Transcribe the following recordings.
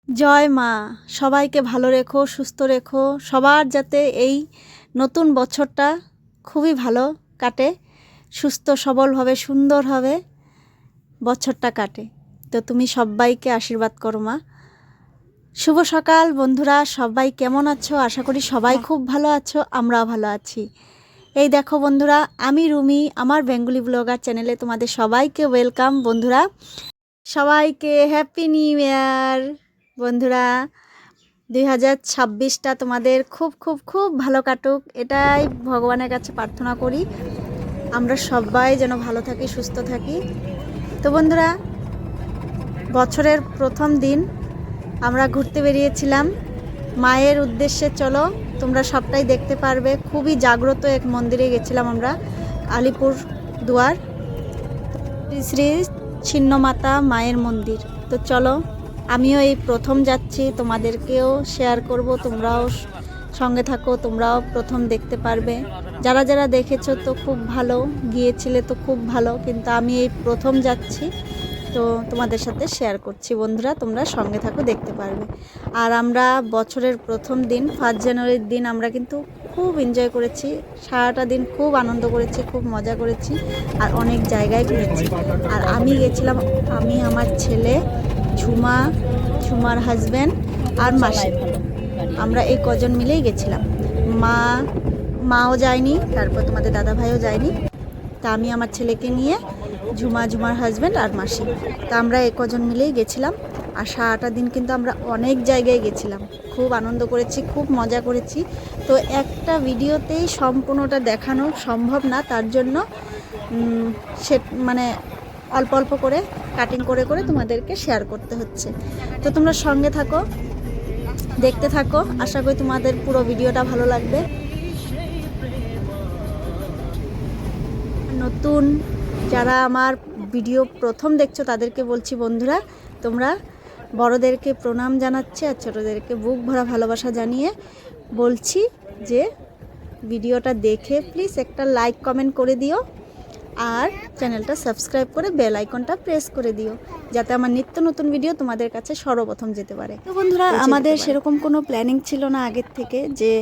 জয় মা, সবাইকে ভালো রেখো, সুস্থ রেখো। সবার যাতে এই নতুন বছরটা খুবই ভালো কাটে, সুস্থ সবলভাবে সুন্দরভাবে বছরটা কাটে। তো তুমি সবাইকে আশীর্বাদ করো মা। শুভ সকাল বন্ধুরা, সবাই কেমন আছো? আশা করি সবাই খুব ভালো আছো, আমরাও ভালো আছি। এই দেখো বন্ধুরা, আমি রুমি, আমার বেঙ্গলি ব্লগার চ্যানেলে তোমাদের সবাইকে ওয়েলকাম। বন্ধুরা সবাইকে হ্যাপি নিউ ইয়ার। বন্ধুরা 2026টা তোমাদের খুব খুব খুব ভালো কাটুক, এটাই ভগবানের কাছে প্রার্থনা করি। আমরা সবাই যেন ভালো থাকি, সুস্থ থাকি। তো বন্ধুরা, বছরের প্রথম দিন আমরা ঘুরতে বেরিয়েছিলাম মায়ের উদ্দেশ্যে। চলো তোমরা সবটাই দেখতে পারবে। খুবই জাগ্রত এক মন্দিরে গেছিলাম আমরা, আলিপুর দুয়ার শ্রী ছিন্নমাতা মায়ের মন্দির। তো চলো, আমিও এই প্রথম যাচ্ছি, তোমাদেরকেও শেয়ার করব, তোমরাও সঙ্গে থাকো, তোমরাও প্রথম দেখতে পারবে। যারা যারা দেখেছো তো খুব ভালো, গিয়েছিলে তো খুব ভালো, কিন্তু আমি এই প্রথম যাচ্ছি, তো তোমাদের সাথে শেয়ার করছি। বন্ধুরা তোমরা সঙ্গে থাকো, দেখতে পারবে। আর আমরা বছরের প্রথম দিন 1 জানুয়ারির দিন আমরা কিন্তু খুব এনজয় করেছি, সারাটা দিন খুব আনন্দ করেছি, খুব মজা করেছি, আর অনেক জায়গায় ঘুরেছি। আর আমি গেছিলাম, আমি, আমার ছেলে, ঝুমার হাজব্যান্ড আর মাসি, আমরা এই কজন মিলেই গেছিলাম। মাও যায়নি, তারপর তোমাদের দাদা ভাইও যায়নি। তা আমি আমার ছেলেকে নিয়ে, ঝুমার হাজব্যান্ড আর মাসি, তা আমরা এই কজন মিলেই গেছিলাম। আর সারাটা দিন কিন্তু আমরা অনেক জায়গায় গেছিলাম, খুব আনন্দ করেছি, খুব মজা করেছি। তো একটা ভিডিওতেই সম্পূর্ণটা দেখানো সম্ভব না, তার জন্য সে মানে অল্প অল্প করে কাটিং করে করে তোমাদেরকে শেয়ার করতে হচ্ছে। তো তোমরা সঙ্গে থাকো, দেখতে থাকো, আশা করি তোমাদের পুরো ভিডিওটা ভালো লাগবে। নতুন যারা আমার ভিডিও প্রথম দেখছো তাদেরকে বলছি, বন্ধুরা তোমরা বড়দেরকে প্রণাম জানাচ্ছি, আর ছোটোদেরকে বুক ভরা ভালোবাসা জানিয়ে বলছি যে ভিডিওটা দেখে প্লিজ একটা লাইক কমেন্ট করে দিও, আর চ্যানেলটা সাবস্ক্রাইব করে বেল আইকনটা প্রেস করে দিও, যাতে আমার নিত্য নতুন ভিডিও তোমাদের কাছে সর্বপ্রথম যেতে পারে। তো বন্ধুরা, আমাদের সেরকম কোনো প্ল্যানিং ছিল না আগের থেকে যে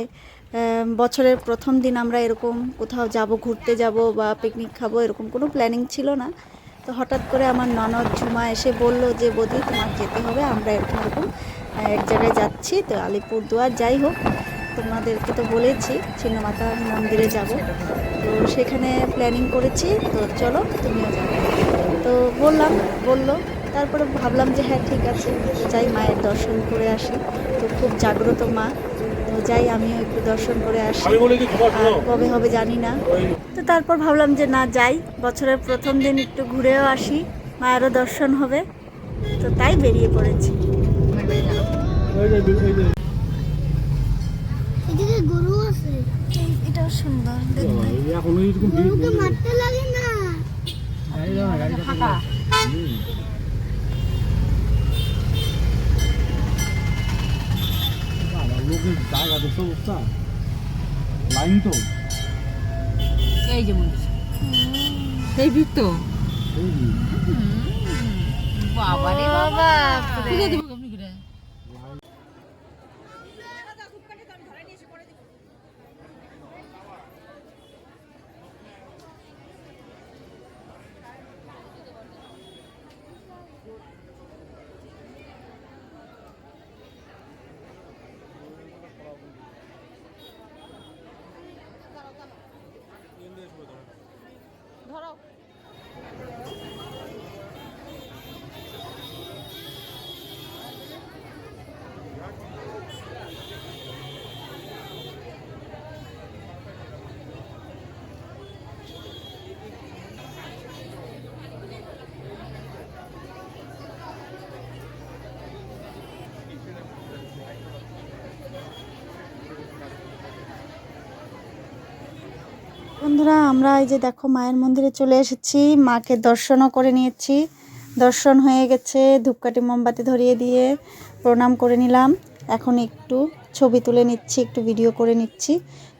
বছরের প্রথম দিন আমরা এরকম কোথাও যাব, ঘুরতে যাব বা পিকনিক খাবো, এরকম কোনো প্ল্যানিং ছিল না। তো হঠাৎ করে আমার ননদ ঝুমা এসে বলল যে বৌদি তোমার যেতে হবে, আমরা এরকম এক জায়গায় যাচ্ছি, তো আলিপুর দুয়ার, যাই হোক তোমাদেরকে তো বলেছি ছিন্নমাতা মন্দিরে যাব, তো সেখানে প্ল্যানিং করেছি, তো চলো তুমিও যাবে। তো বললো, তারপরে ভাবলাম যে হ্যাঁ ঠিক আছে যাই, মায়ের দর্শন করে আসি। তো খুব জাগ্রত মা, তো যাই আমিও একটু দর্শন করে আসি, আর কবে হবে জানি না। তো তারপর ভাবলাম যে না যাই, বছরের প্রথম দিন একটু ঘুরেও আসি, মায়েরও দর্শন হবে, তো তাই বেরিয়ে পড়েছি। গরু আছে, এটাও সুন্দর দেখতে। গরুকে মারতে লাগে না। লোকের জায়গা দেখতে অবস্থা, লাইন তো এই যেমন সেই ভিড় তো বাবা রে বাবা, কোথায় দেবো আপনি করে? বন্ধুরা আমরা এই যে দেখো মায়ের মন্দিরে চলে এসেছি, মাকে দর্শনও করে নিয়েছি, দর্শন হয়ে গেছে, ধূপকাঠি মোমবাতি ধরিয়ে দিয়ে প্রণাম করে নিলাম। এখন একটু ছবি তুলে নিচ্ছি, একটু ভিডিও করে নিচ্ছি।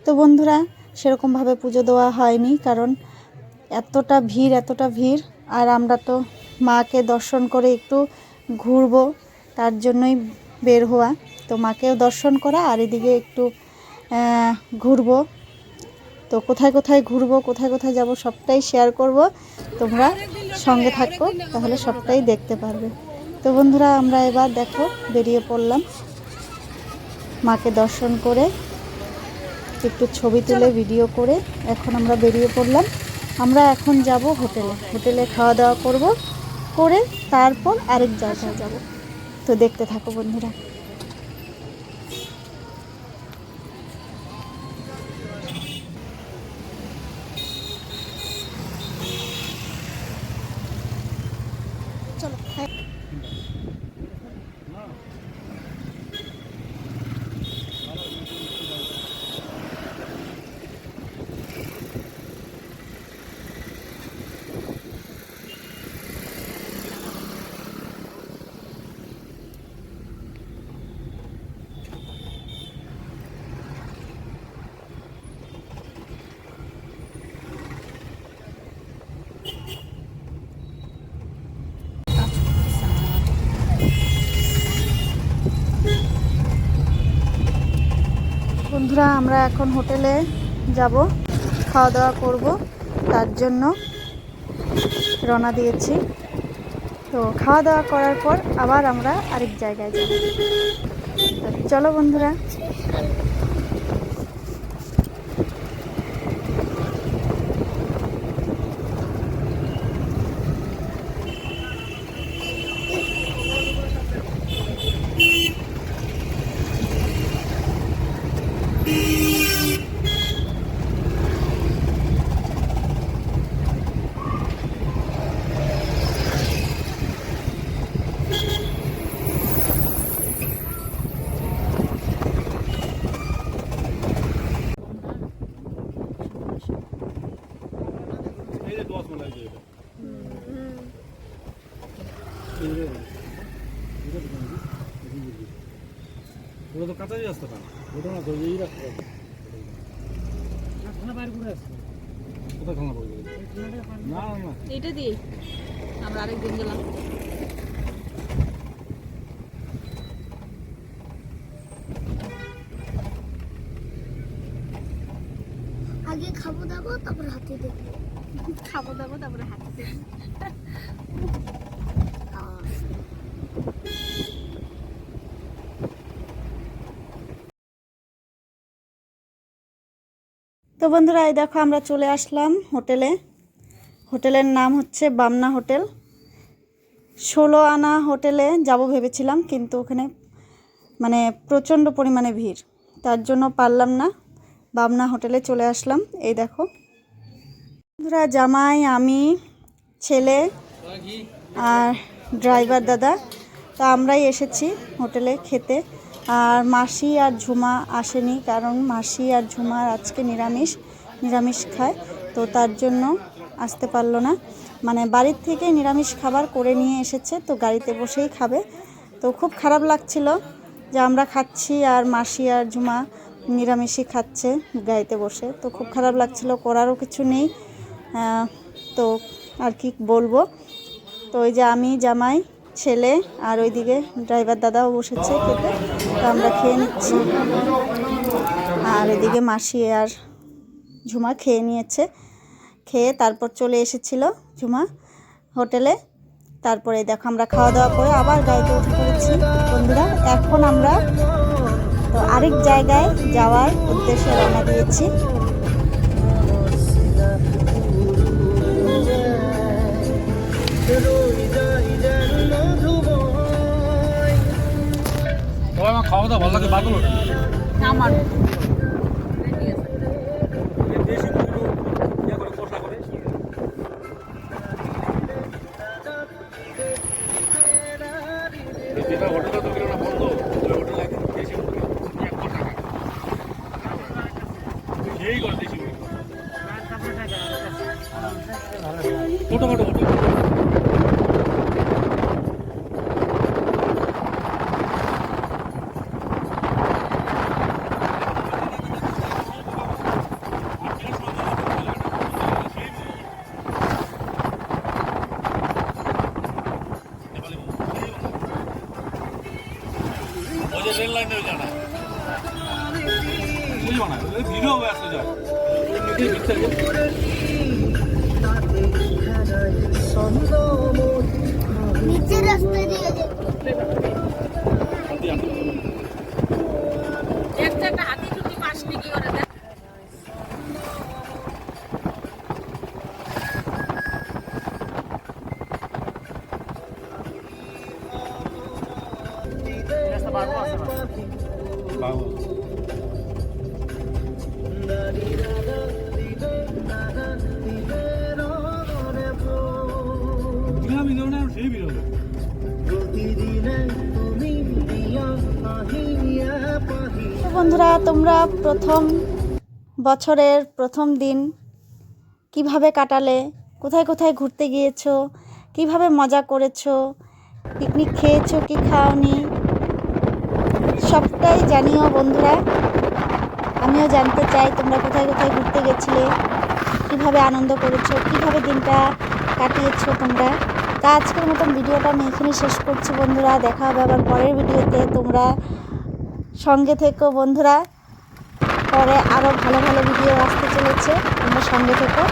তো বন্ধুরা সেরকমভাবে পুজো দেওয়া হয়নি, কারণ এতটা ভিড়, আর আমরা তো মাকে দর্শন করে একটু ঘুরবো, তার জন্যই বের হওয়া, তো মাকেও দর্শন করা আর এদিকে একটু ঘুরবো। তো কোথায় কোথায় ঘুরবো, কোথায় কোথায় যাব সবটাই শেয়ার করব, তোমরা সঙ্গে থাকো তাহলে সবটাই দেখতে পারবে। তো বন্ধুরা আমরা এবার দেখো বেরিয়ে পড়লাম, মাকে দর্শন করে একটু ছবি তুলে ভিডিও করে এখন আমরা বেরিয়ে পড়লাম। আমরা এখন যাব হোটেলে খাওয়া দাওয়া করব, করে তারপর আরেক জায়গায় যাব। তো দেখতে থাকো বন্ধুরা। চলো বন্ধুরা আমরা এখন হোটেলে যাব, খাওয়া দাওয়া করব, তার জন্য রওনা দিয়েছি। তো খাওয়া দাওয়া করার পর আবার আমরা আরেক জায়গায় যাব। চলো বন্ধুরা। এই যে 10 মনে হয় যে এটা ওটা তো কাঁচাই আসতে পারে, ওটা না তো এই রাখতে হবে। খানা বাইরে করে আসছে, কোথায় খানা পড়ে গেছে? না না না, এইটা দিয়ে আমরা আরেকদিন গেলাম। আগে খাবো দাবো তারপর হাতে দেখবো। খাবো দাবো তারপরে হাঁটতে দেখি। তো বন্ধুরা এই দেখো আমরা চলে আসলাম হোটেলের নাম হচ্ছে বামনা হোটেল। 16 আনা হোটেলে যাব ভেবেছিলাম, কিন্তু ওখানে মানে প্রচণ্ড পরিমাণে ভিড়, তার জন্য পারলাম না। বামনা হোটেলে চলে আসলাম। এই দেখো বন্ধুরা, জামাই, আমি, ছেলে আর ড্রাইভার দাদা, তো আমরাই এসেছি হোটেলে খেতে। আর মাসি আর ঝুমা আসেনি, কারণ মাসি আর ঝুমার আজকে নিরামিষ খায়, তো তার জন্য আসতে পারলো না। মানে বাড়ির থেকে নিরামিষ খাবার করে নিয়ে এসেছে, তো গাড়িতে বসেই খাবে। তো খুব খারাপ লাগছিল যে আমরা খাচ্ছি আর মাসি আর ঝুমা নিরামিষই খাচ্ছে গাড়িতে বসে, তো খুব খারাপ লাগছিল, করারও কিছু নেই। তো আর কি বলবো। তো ওই যে আমি, জামাই, ছেলে আর ওইদিকে ড্রাইভার দাদাও বসেছে খেতে, তো আমরা খেয়ে নিচ্ছি। আর এদিকে মাসি আর ঝুমা খেয়ে নিয়েছে, খেয়ে তারপর চলে এসেছিল ঝুমা হোটেলে। তারপরে দেখো আমরা খাওয়া দাওয়া করে আবার গাড়িতে উঠে পড়েছি বন্ধুরা। এখন আমরা তো আরেক জায়গায় যাওয়ার উদ্দেশ্যে রওনা দিয়েছি। তবে আমার খাওয়া দাওয়া ভালো লাগে, বাগুলো আমার দেশি মুরগি ইয়ে করে কষা করে। যেটা হোটেলে তো কিনা বন্ধ, ওই হোটেলে একদম দেশি মুরগি ইয়ে কষা খায়। সেই করে দেশি মুরগি ছোটখাটো হোটেল। ওই যে রেল লাইনে ওই জানা বুঝবা না ওই ভিডিও আসতে যায় ওই নিজে ভিতরে নিচের রাস্তা দিয়ে যেতে একটা হাতি টুটি পাশ কি করে দেখ বাবু বিনা বিনা সেই বিনা তো বন্ধুরা তোমরা প্রথম বছরের প্রথম দিন কিভাবে কাটালে, কোথায় কোথায় ঘুরতে গিয়েছো, কিভাবে মজা করেছো, পিকনিক খেয়েছো কি খাওনি, সবটাই জানিও বন্ধুরা। আমিও জানতে চাই তোমরা কোথায় কোথায় ঘুরতে গেছিলে, কিভাবে আনন্দ করেছো, কিভাবে দিনটা কাটিয়েছো তোমরা। তা আজকের মতন ভিডিওটা আমি এখানেই শেষ করছি বন্ধুরা। দেখা হবে আবার পরের ভিডিওতে, তোমরা সঙ্গে থেকো বন্ধুরা। পরে আরও ভালো ভালো ভিডিও আসতে চলেছে, তোমরা সঙ্গে থেকো।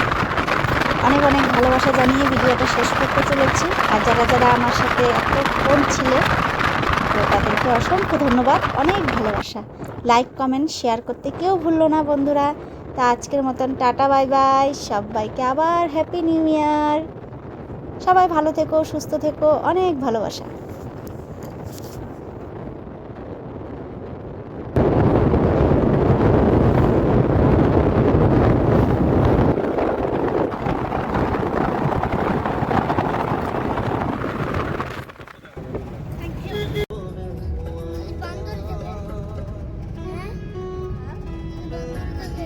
অনেক অনেক ভালোবাসা জানিয়ে ভিডিওটা শেষ করতে চলেছি। আর যারা যারা আমার সাথে এতক্ষণ ছিলে তো তাদেরকে অসংখ্য ধন্যবাদ, অনেক ভালোবাসা। লাইক কমেন্ট শেয়ার করতে কেউ ভুললো না বন্ধুরা। তা আজকের মতন টাটা বাই বাই, সবাইকে আবার হ্যাপি নিউ ইয়ার। সবাই ভালো থেকো, সুস্থ থেকো, অনেক ভালোবাসা। বান্দর যাবে হ্যাঁ বান্দর যাবে